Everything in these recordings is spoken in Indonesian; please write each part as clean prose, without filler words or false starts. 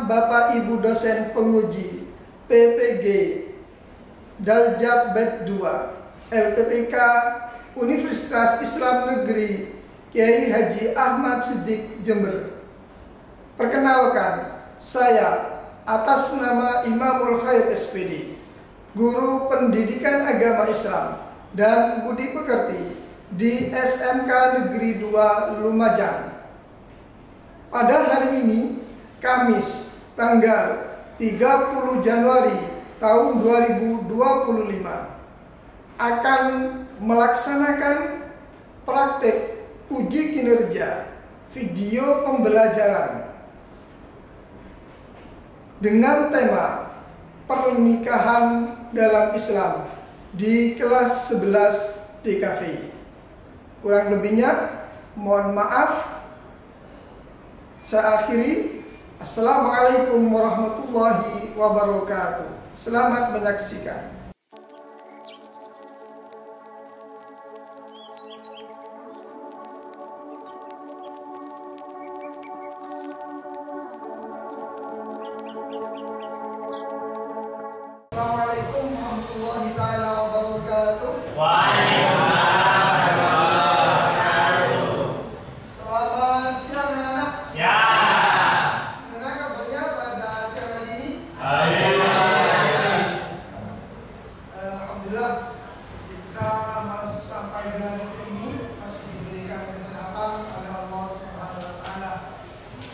Bapak Ibu dosen penguji PPG Daljab Bet 2 LPTK Universitas Islam Negeri Kiai Haji Ahmad Siddiq Jember. Perkenalkan, saya atas nama Imamul Khair SPD, Guru Pendidikan Agama Islam dan Budi Pekerti di SMK Negeri 2 Lumajang. Pada hari ini, Kamis, tanggal 30 Januari tahun 2025, akan melaksanakan praktek uji kinerja video pembelajaran dengan tema pernikahan dalam Islam di kelas 11 DKV. Kurang lebihnya mohon maaf. Saya akhiri. Assalamualaikum warahmatullahi wabarakatuh. Selamat menyaksikan. Assalamualaikum warahmatullahi taala wabarakatuh. Waalaikumsalam warahmatullahi. Selamat siang anak-anak. Ya. Gimana kabarnya pada siang hari ini? Baik. Alhamdulillah kita masih sampai dengan detik ini masih diberikan kesehatan oleh Allah Subhanahu wa taala.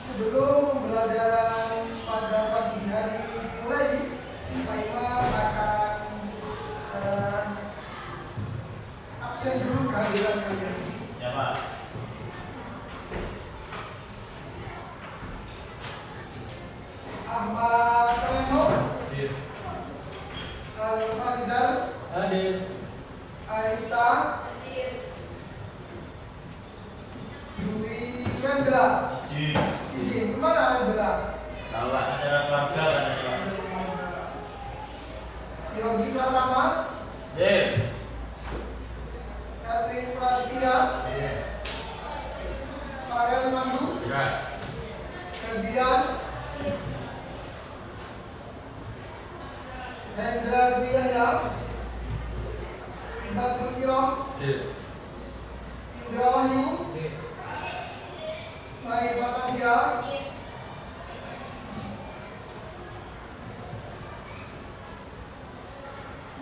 Sebelum pembelajaran pada pagi hari ini dimulai, Pak Imam akan absen dulu kehadiran kalian. Ya, Pak. Ahmad Reno, Hadir. Al-Faizal, Hadir. Aista, Dwi Wendra, izin kemana Wendra? Bawa acara keluarga kan ya, Pak. Yogi Pratama, Hadir. Edwin Pratia, Hadir. Farel Mandu, Ya. Febian, Hendra Dwi Yahya, Ibadur Kiram, Hadir. Indra Wahyu, Hadir. Mai Fatadia,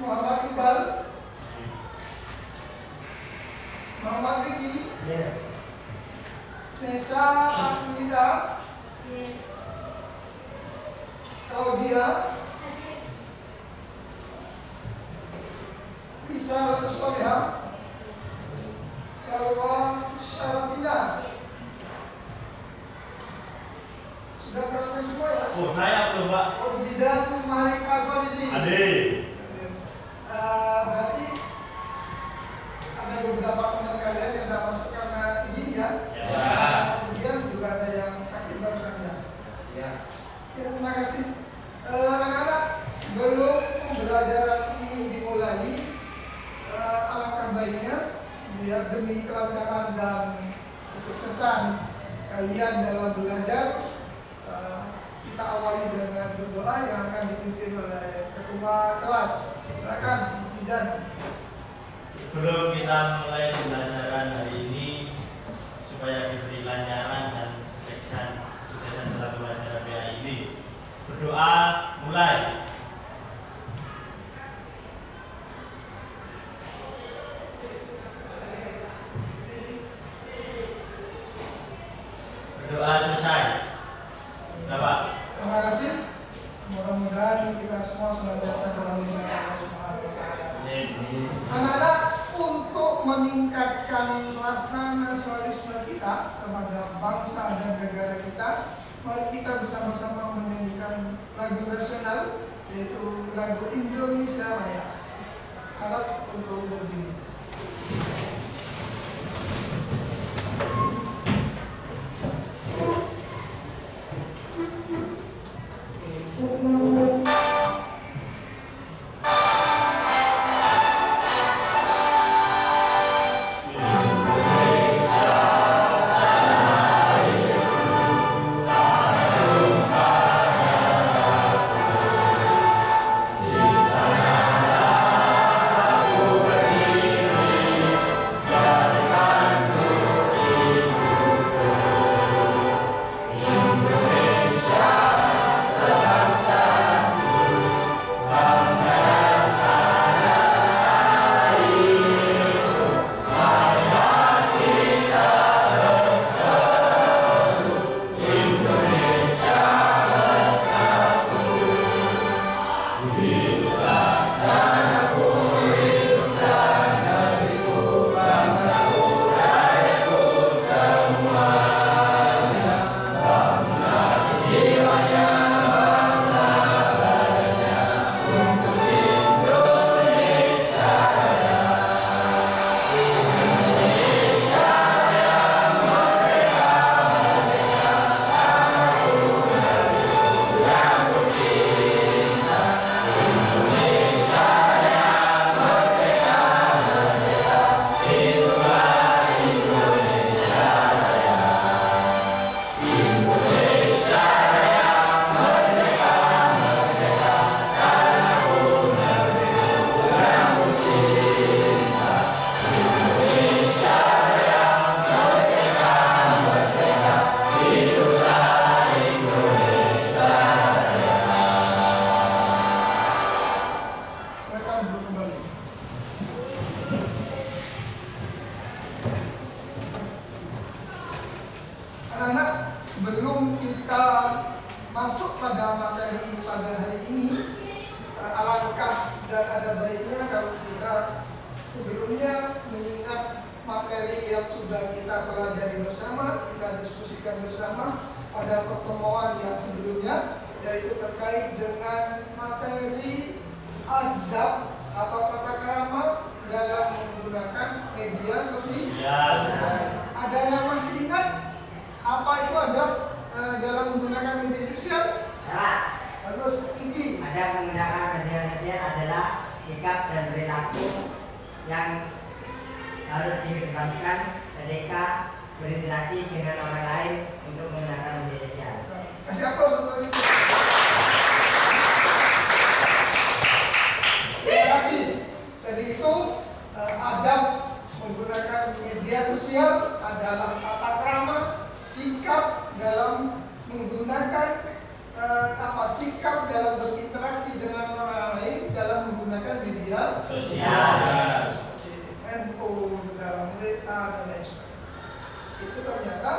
Muhammad Iqbal, Muhammad Vicky, Yes. Nesa Amelita, Claudia, Isa Ratuswaliha, Salwa Syarafina. Sudah terangkan semua ya? Oh, saya belum, Pak. Zidan Malik Al-Farizi. Hadir. Berarti ada beberapa teman kalian yang tidak masuk karena izin ya. Ya. Kemudian juga ada yang sakit barusan ya. Ya. Ya, terima kasih. Anak-anak, sebelum pembelajaran ini dimulai, alangkah baiknya biar demi kelancaran dan kesuksesan kalian dalam belajar, kita awali dengan berdoa yang akan dipimpin oleh ketua kelas. Silakan, Zidan. Sebelum kita mulai pembelajaran hari ini, supaya diberi lancaran dan suksesan dalam pembelajaran hari ini, berdoa mulai. Berdoa selesai. Bapak. Terima kasih. Mudah-mudahan kita semua senantiasa dalam lindungan Allah Subhanahu wa taala. Anak-anak, untuk meningkatkan rasa nasionalisme kita kepada bangsa dan negara kita, mari kita bersama-sama menyanyikan lagu nasional, yaitu lagu Indonesia Raya. Harap untuk berdiri. Indonesia duduk kembali. Anak-anak, sebelum kita masuk pada materi pada hari ini, alangkah dan ada baiknya kalau kita sebelumnya mengingat materi yang sudah kita pelajari bersama, kita diskusikan bersama pada pertemuan yang sebelumnya, yaitu terkait dengan materi adab atau tata krama dalam menggunakan media sosial. Ada yang masih ingat apa itu adab dalam menggunakan media sosial? Bagus, tinggi. Adab menggunakan media sosial adalah sikap dan perilaku yang harus dikedepankan ketika berinteraksi dengan orang lain untuk menggunakan media sosial. Kasih apa untuk itu? Terima kasih. Jadi itu adab menggunakan media sosial adalah tata krama, sikap dalam menggunakan sikap dalam berinteraksi dengan orang lain dalam menggunakan media sosial seperti handphone, dalam WA dan lain sebagainya. Itu ternyata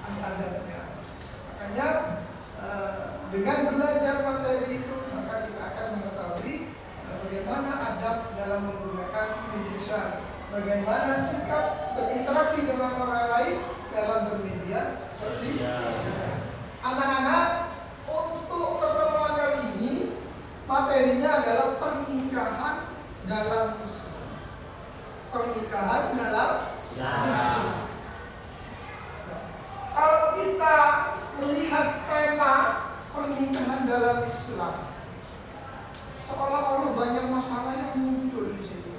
adabnya. Makanya dengan belajar materi itu maka kita akan mengetahui bagaimana adab dalam menggunakan media sosial, bagaimana sikap berinteraksi dengan orang lain dalam bermedia sosial. Anak-anak, untuk pertemuan kali ini materinya adalah pernikahan dalam Islam. Pernikahan dalam Islam. Kalau kita melihat tema pernikahan dalam Islam, seolah-olah banyak masalah yang muncul di situ.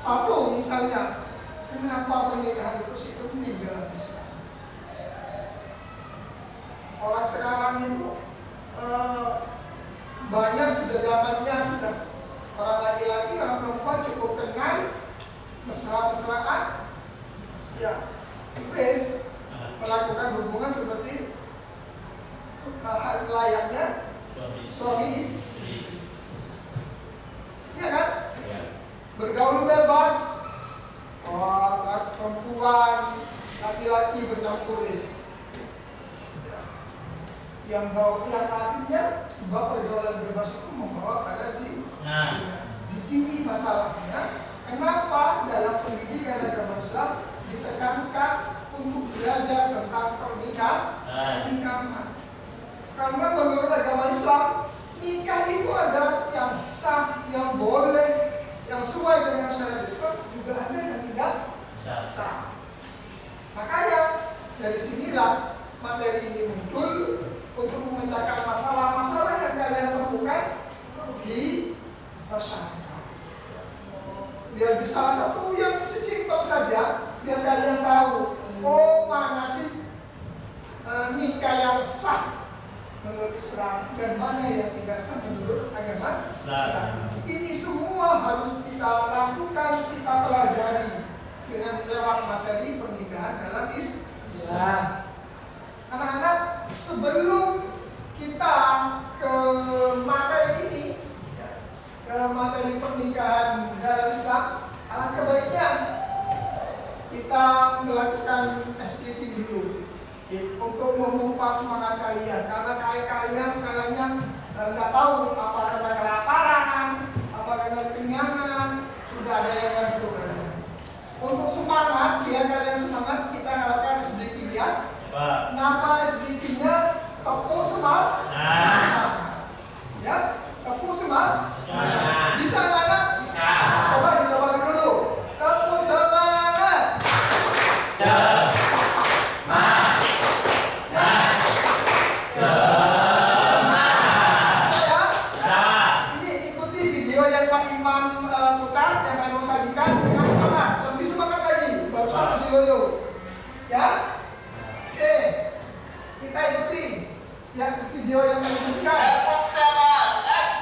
Satu misalnya, kenapa pernikahan itu penting dalam Islam? Orang sekarang itu banyak sudah zamannya sudah orang laki-laki, orang perempuan cukup kenal, mesra-mesraan, ya, bebas melakukan hubungan seperti hal layaknya suami istri. Iya kan? Bergaul bebas, perempuan, laki-laki bercampur yang artinya sebab pergaulan bebas itu membawa pada zina. Di sini masalahnya, kenapa dalam pendidikan agama Islam ditekankan untuk belajar tentang pernikahan? Karena menurut agama Islam, nikah itu ada yang sah, yang boleh, yang sesuai dengan syariat Islam, juga ada yang tidak sah. Makanya dari sinilah materi ini muncul untuk memecahkan masalah-masalah yang kalian temukan di masyarakat. Biar bisa salah satu yang sesimpel saja, biar kalian tahu, oh mana sih nikah yang sah menurut Islam dan mana yang tidak sah menurut agama Islam. Ini semua harus kita lakukan, kita pelajari dengan lewat materi pernikahan dalam Islam. Anak-anak, sebelum kita ke materi ini, ke materi pernikahan dalam Islam, alangkah baiknya kita melakukan splitting dulu untuk memompa semangat kalian, karena kalian nggak tahu apa karena kelaparan, apa karena kekenyangan, sudah ada yang ngantuk. Untuk semangat, biar kalian semangat, kita melakukan splitting ya. Nama SBT-nya tepuk semangat. Ya, tepuk semangat. Bisa nggak anak? Bisa. Coba dicoba dulu. Tepuk semangat. Semangat. Saya. Ini ikuti video yang Pak Imam putar, yang Pak Imam sajikan dengan semangat. Lebih semangat lagi. Baru sampai si Loyo. Ya. Oke, kita ikuti yang video yang menunjukkan. Tepuk semangat.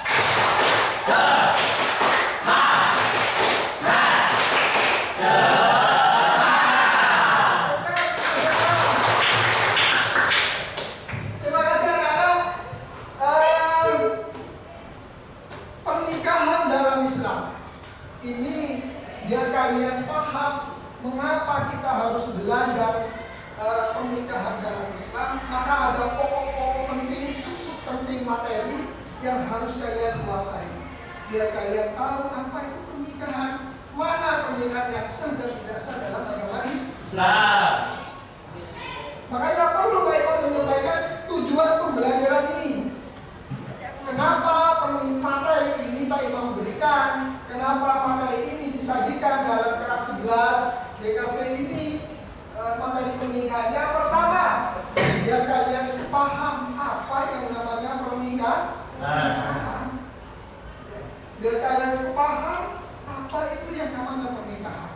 Terima kasih anak-anak. ini biar kalian paham mengapa kita harus belajar pernikahan dalam Islam, maka ada pokok-pokok penting, sub-sub penting materi yang harus kalian kuasai. Biar kalian tahu apa itu pernikahan, mana pernikahan yang sah dan tidak sah dalam agama Islam. Makanya perlu Pak Imam menyampaikan tujuan pembelajaran ini. Kenapa materi ini Pak Imam berikan? Kenapa materi ini disajikan dalam kelas 11 DKV ini? Materi pernikahan yang pertama, biar kalian paham apa yang namanya pernikahan. Biar kalian paham apa itu yang namanya pernikahan.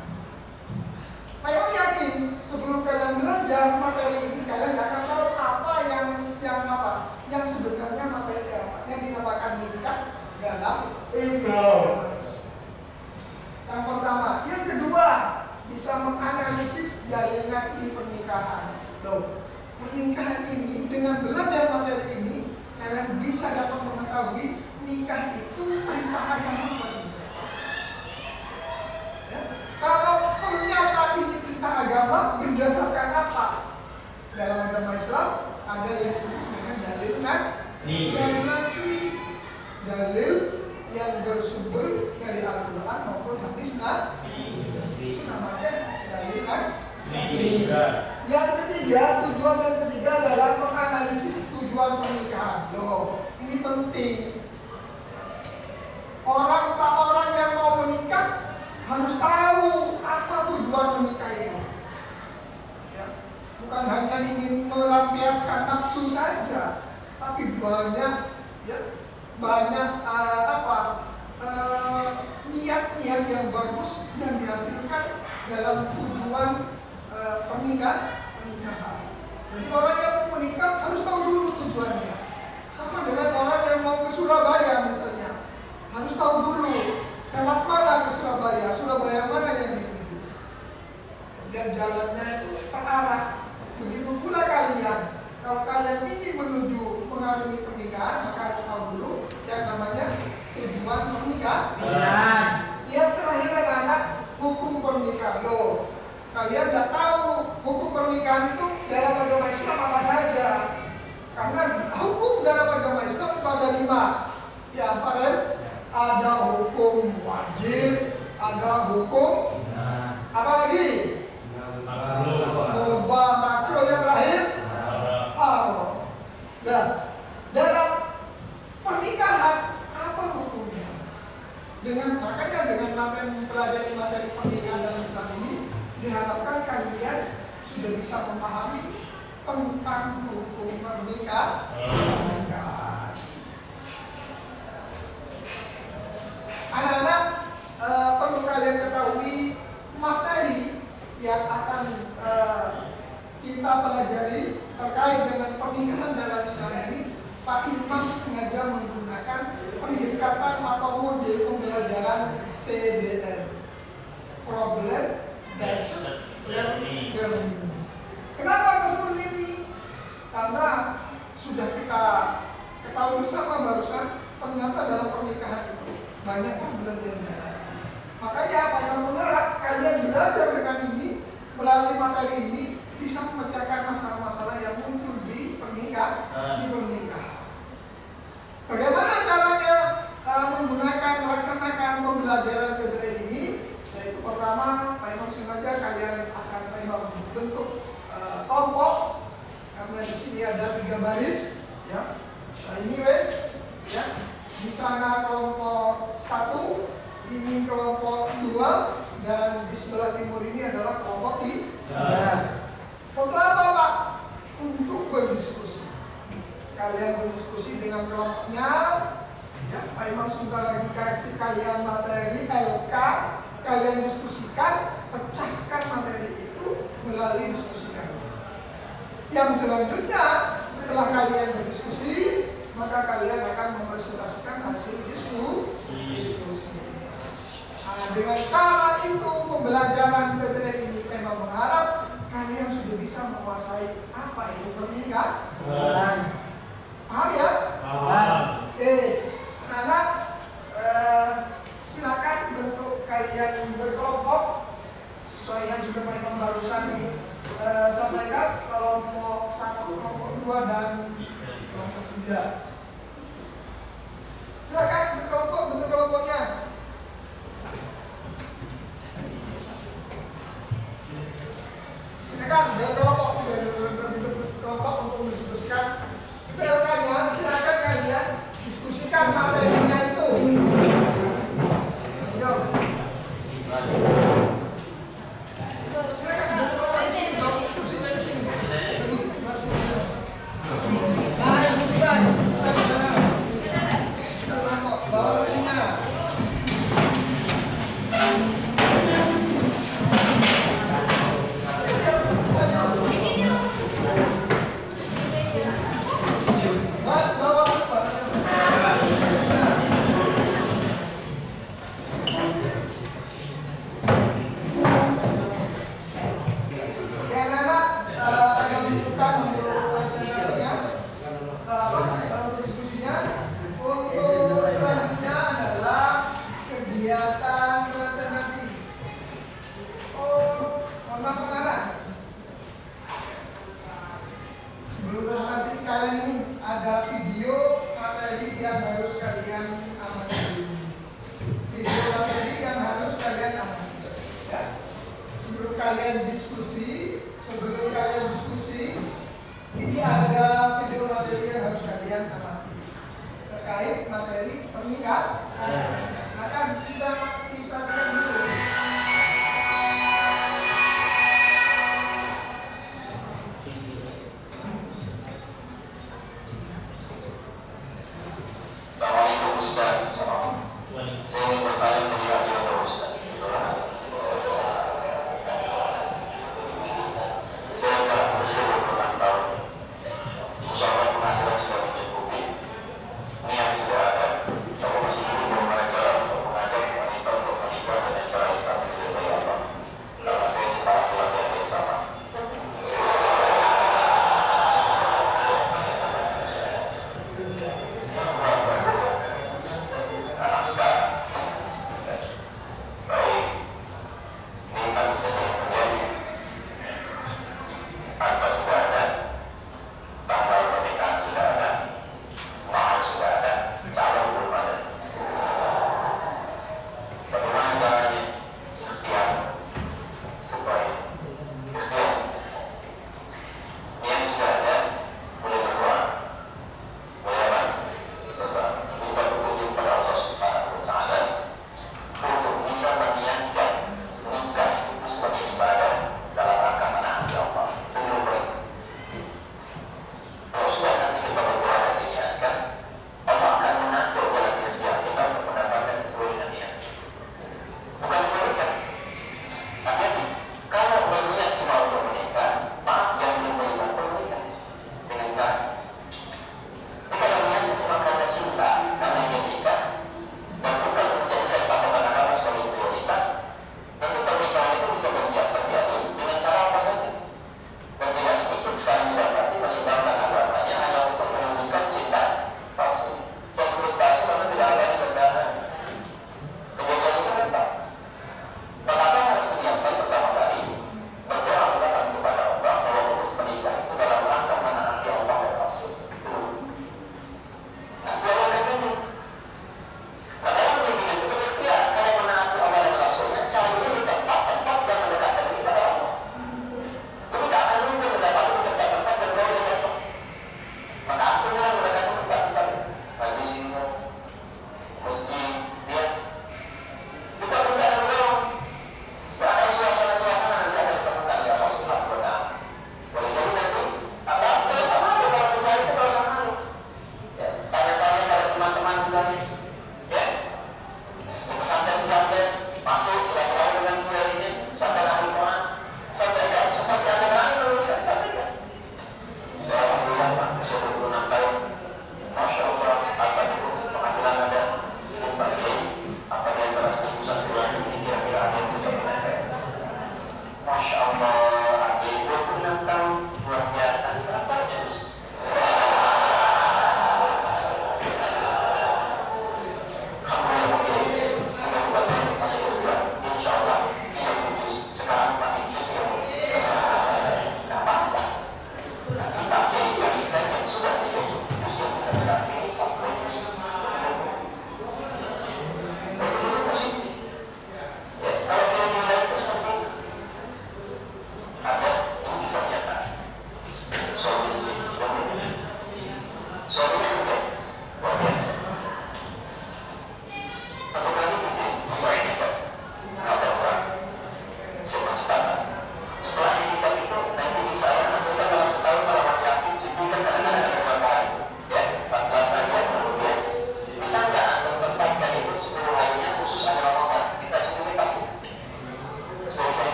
Pak Imam yakin sebelum kalian belajar materi ini kalian akan tahu apa yang sebenarnya materi apa yang dinamakan nikah dalam agama Islam. Yang pertama, yang kedua bisa menganalisis dalil nakli pernikahan. Loh, pernikahan ini dengan belajar materi ini kalian bisa dapat mengetahui nikah itu perintah agama atau tidak. Ya? Kalau ternyata ini perintah agama berdasarkan apa? Dalam agama Islam ada yang disebut dengan dalil nakli, dalil yang bersumber dari Al-Quran maupun hadis Nabi. Namanya dalil nakli. Yang ketiga, tujuan yang ketiga adalah menganalisis tujuan pernikahan. Loh, ini penting. Orang yang mau menikah harus tahu apa tujuan menikah itu. Ya. Bukan hanya ingin melampiaskan nafsu saja, tapi banyak niat-niat yang bagus yang dihasilkan dalam tujuan pernikahan. Jadi orang yang mau menikah harus tahu dulu tujuannya. Sama dengan orang yang mau ke Surabaya misalnya, harus tahu dulu lewat mana ke Surabaya, Surabaya mana yang dituju, dan jalannya itu terarah. Begitu pula kalian, kalau kalian ingin menuju mengarungi pernikahan, maka harus tahu dulu yang namanya tujuan pernikahan. Yang terakhir anak hukum pernikahan. Loh, kalian tidak tahu hukum pernikahan itu dalam agama Islam apa saja. Karena hukum dalam agama Islam itu ada 5. Ya, ada hukum wajib, ada hukum apa lagi? Mubah, makruh, yang terakhir haram. Nah, dalam pernikahan apa hukumnya? Makanya dengan mempelajari materi pernikahan dalam Islam ini diharapkan kalian sudah bisa memahami tentang hukum pernikahan. Anak-anak, perlu kalian ketahui materi yang akan kita pelajari terkait dengan pernikahan dalam Islam ini. Pak Imam sengaja menggunakan pendekatan atau model pembelajaran PBL, Problem Based Learning. Kenapa seperti ini? Karena sudah kita ketahui bersama barusan, ternyata dalam pernikahan itu banyak problem yang ada. Makanya Pak Imam mengharap kalian belajar dengan ini, melalui materi ini bisa memecahkan masalah-masalah yang muncul di pernikahan. Bagaimana caranya melaksanakan pembelajaran PBL ini? Yaitu pertama, Pak Imam sengaja kalian akan Pak Imam bentuk kelompok, karena di sini ada 3 baris, ya. Ini wes, ya. Di sana kelompok 1, ini kelompok 2, dan di sebelah timur ini adalah kelompok 3. Untuk apa, Pak? Untuk berdiskusi. Kalian berdiskusi dengan kelompoknya. Ya, Pak Imam sebentar lagi kasih kalian materi LK. Kalian diskusikan, pecahkan materi itu melalui diskusi kalian. Yang selanjutnya, setelah kalian berdiskusi, maka kalian akan mempresentasikan hasil diskusi. Nah, dengan cara itu pembelajaran PBL ini memang mengharap kalian sudah bisa menguasai apa itu pernikahan. Paham ya? Paham. Anak-anak, silakan bentuk kalian yang barusan sampaikan, kelompok 1, kelompok 2, dan kelompok 3. Silakan berkelompok, bentuk kelompoknya. Silakan berkelompok, berbentuk kelompok untuk mendiskusikan. Itu LK-nya, silakan kalian diskusikan materinya itu. Ayo. Silakan bentuk kelompok di sini, dong. Kursinya di sini. Lagi, maksudnya. Nah, ini juga. Bawa kursinya. Ini ada video materi yang harus kalian amati terkait materi pernikahan. Silakan kita perhatikan dulu. Assalamualaikum Ustaz. Saya ingin bertanya tentang jodoh Ustaz. Saya sekarang berusia 26 tahun. Usaha penghasilan sudah mencukupi. Niat sudah ada. Tapi masih belum ada cara untuk mengajak wanita untuk menikah dengan cara Islam yang diridhoi Allah. Karena saya cinta laki-laki yang sama.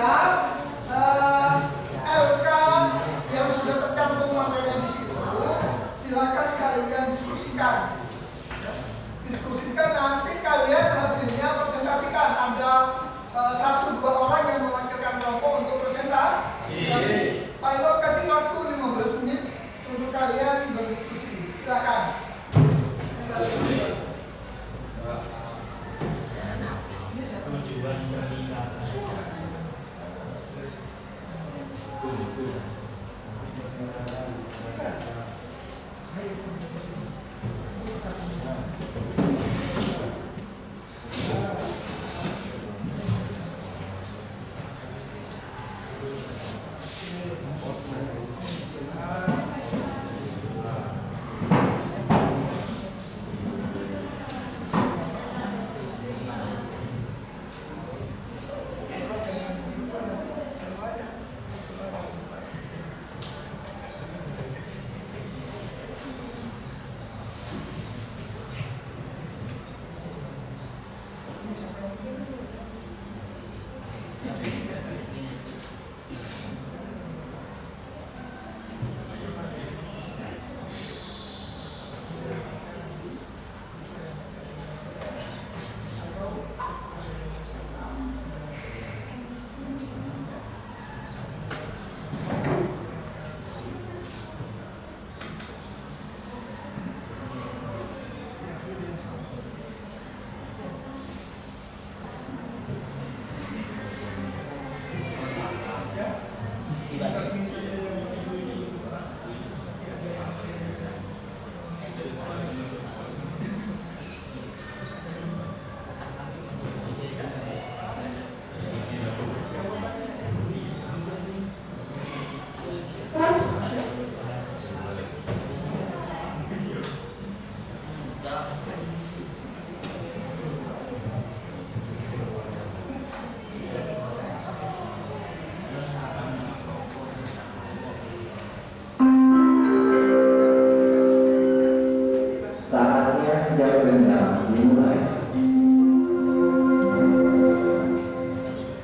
Sehingga LK yang sudah tercantum materi di situ, silakan kalian diskusikan. Diskusikan, nanti kalian hasilnya presentasikan. Ada 1-2 orang yang mewakilkan kelompok untuk presentasi. Pak Iwan kasih waktu 15 menit untuk kalian berdiskusi. Silakan.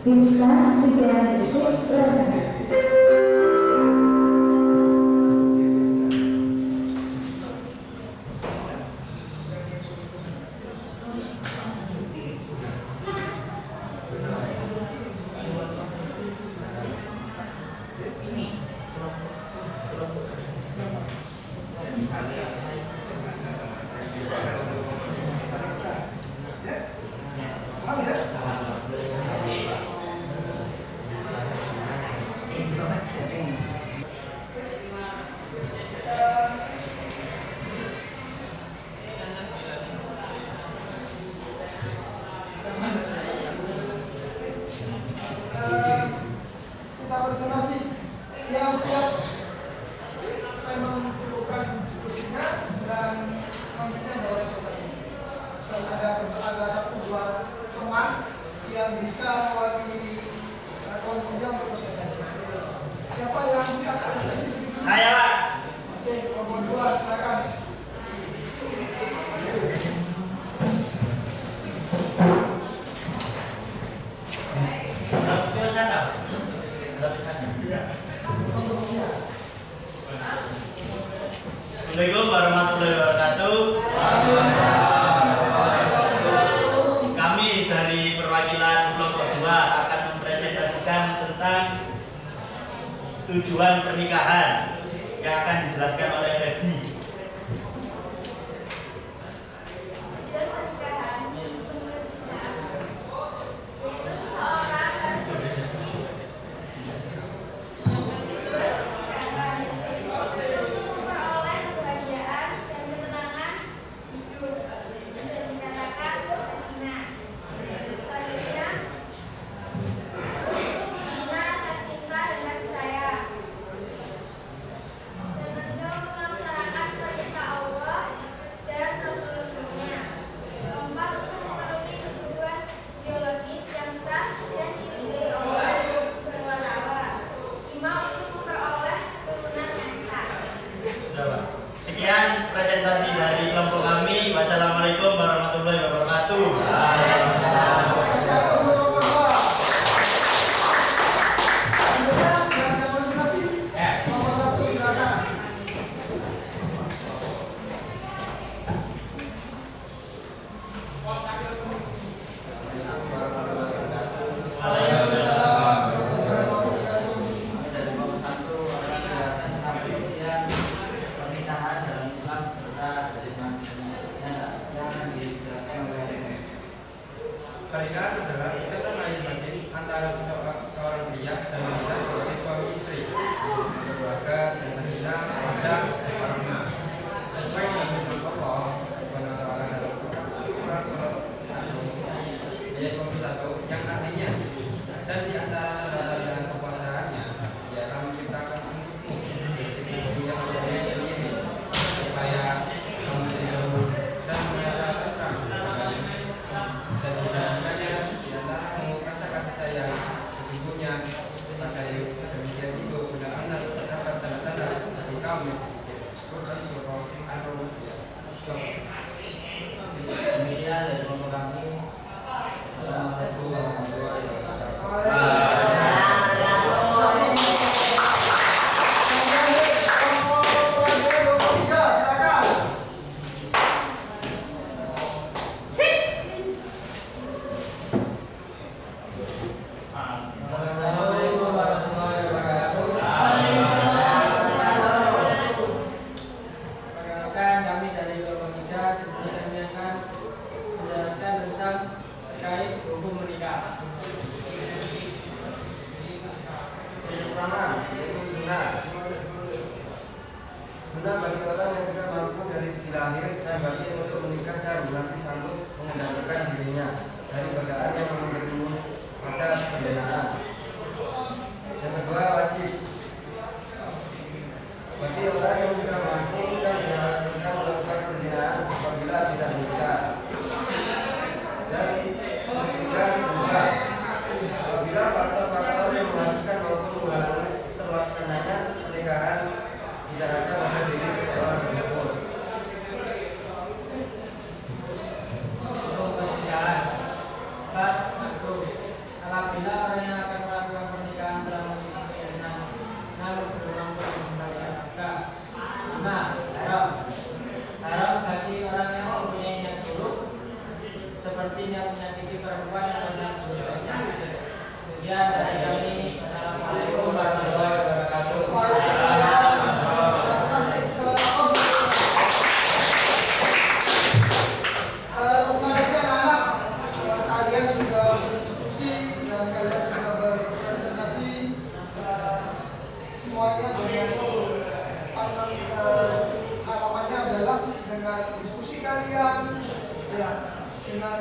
Tujuan pernikahan. Assalamualaikum warahmatullahi wabarakatuh. Kami dari perwakilan kelompok 2 akan mempresentasikan tentang tujuan pernikahan yang akan dijelaskan oleh Febi. Tujuan pernikahan menurut Islam yaitu seseorang harus memiliki untuk memperoleh kebahagiaan dan ketenangan hidup, bisa dikatakan sakinah. Selanjutnya, untuk membina rasa cinta dan kasih sayang, dan melaksanakan seluruhnya. Terkait demikian itu benar-benar terdapat tanda-tanda bagi kami. Demikian dari kelompok kami. Assalamualaikum warahmatullahi wabarakatuh. Assalamualaikum warahmatullahi wabarakatuh. Perkenalkan, kami dari kelompok 3 disini kami akan menjelaskan tentang terkait hukum menikah. Yang pertama yaitu sunnah. Sunnah bagi orang yang sudah mampu dari segi lahir dan batin untuk menikah dan masih sanggup mengendalikan dirinya dari godaan yang menjerumus pada pembelaan. Yang kedua wajib bagi orang yang sudah mampu dan dihalalkan melakukan perzinahan apabila tidak menikah. Dan ketiga juga apabila faktor-faktor yang mengharuskan maupun menghalangi terlaksananya pernikahan tidak ada pada diri seseorang tersebut. Hukum pernikahan. 4. Makruh. Apabila orang yang akan melakukan pernikahan telah memiliki namun belum mampu mengembalikan akad. 5. Haram. Haram bagi orang yang mempunyai niat buruk seperti niat menyakiti perempuan atau niat berduanya. Kemudian dari kami, Assalamualaikum warahmatullahi wabarakatuh. Terima kasih anak-anak. Kalian sudah berdiskusi dan kalian sudah berpresentasi semuanya dengan harapannya adalah dengan diskusi kalian ya, dengan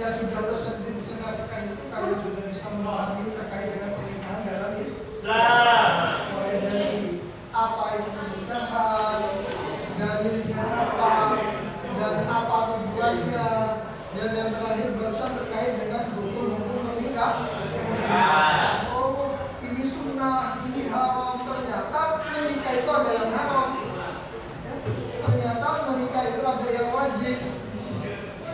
yang sudah presentasikan itu kalian sudah bisa memahami terkait dengan pernikahan dalam Islam, mulai dari apa itu pernikahan, dalilnya apa, dan apa tujuannya, dan yang terakhir barusan terkait dengan hukum-hukum menikah. Oh, ini sunnah, ini haram. Ternyata menikah itu ada yang haram. Ya, ternyata menikah itu ada yang wajib.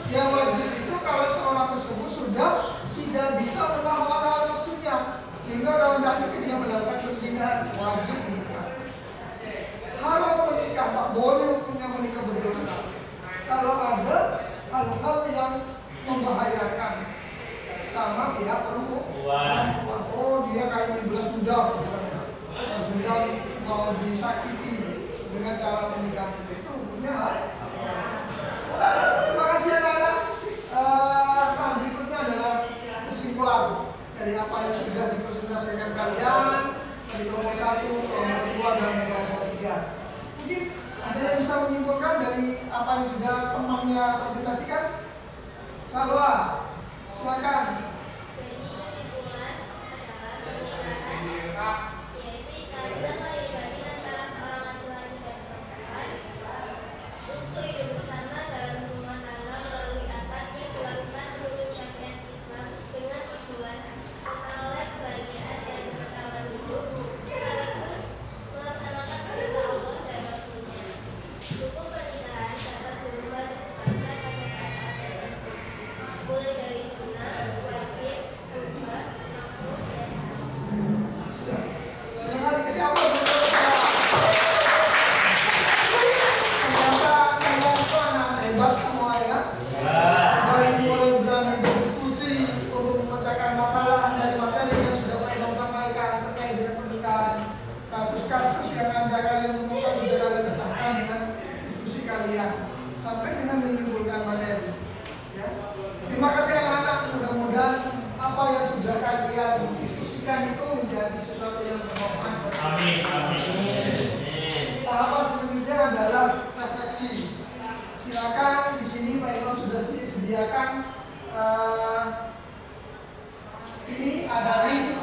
Yang wajib itu kalau seorang tersebut sudah tidak bisa menahan hawa nafsunya, sehingga dalam hati dia melakukan perzinahan, wajib menikah. Haram menikah, tak boleh hukumnya menikah berdosa. Kalau ada hal-hal yang membahayakan sama pihak perempuan, oh dia kayak dibelas budak, budak mau disakiti dengan cara pernikahan itu hukumnya haram. Terima kasih anak-anak. Berikutnya adalah kesimpulan dari apa yang sudah dipresentasikan kalian dari kelompok 1, kelompok 2, dan kelompok 3. Mungkin ada yang bisa menyimpulkan dari apa yang sudah temannya presentasikan? Salwa, silakan. Terima kasih anak-anak, mudah-mudahan apa yang sudah kalian diskusikan itu menjadi sesuatu yang bermanfaat. Amin. Amin. Tahapan selanjutnya adalah refleksi. Silakan di sini Pak Imam sudah sediakan ini ada link,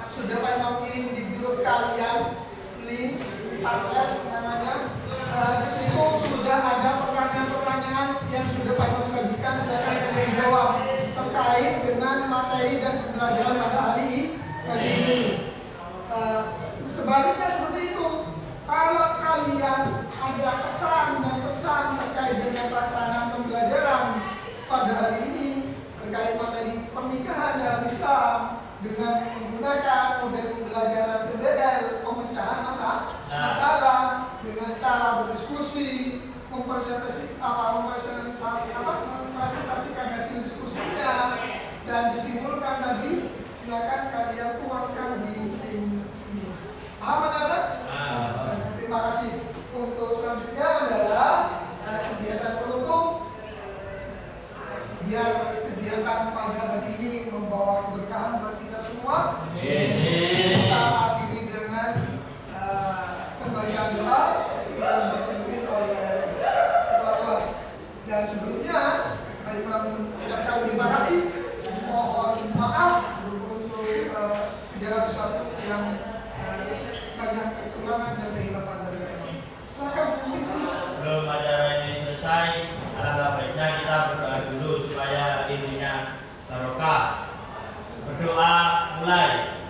sudah Pak Imam kirim di grup kalian, link partner namanya. Di situ sudah ada pertanyaan-pertanyaan yang sudah Pak Imam sajikan, silakan kalian jawab terkait dengan materi dan pembelajaran pada hari dengan menggunakan model pembelajaran PBL, pemecahan masalah dengan cara berdiskusi, mempresentasikan hasil diskusinya dan disimpulkan tadi. Silakan kalian tuangkan di ini. Paham anak-anak? Terima kasih. Untuk selanjutnya adalah kegiatan penutup. Biar kegiatan pada hari ini membawa keberkahan buat kita semua. Kita akhiri dengan pembacaan doa yang dipimpin oleh ketua kelas. Dan sebelumnya, saya mengucapkan terima kasih. Mohon maaf untuk segala sesuatu yang banyak kekurangan dan kehilangan dari kami. Silakan. Belum acara ini selesai, alangkah baiknya kita berdoa dulu supaya ilmunya barokah. Berdoa mulai.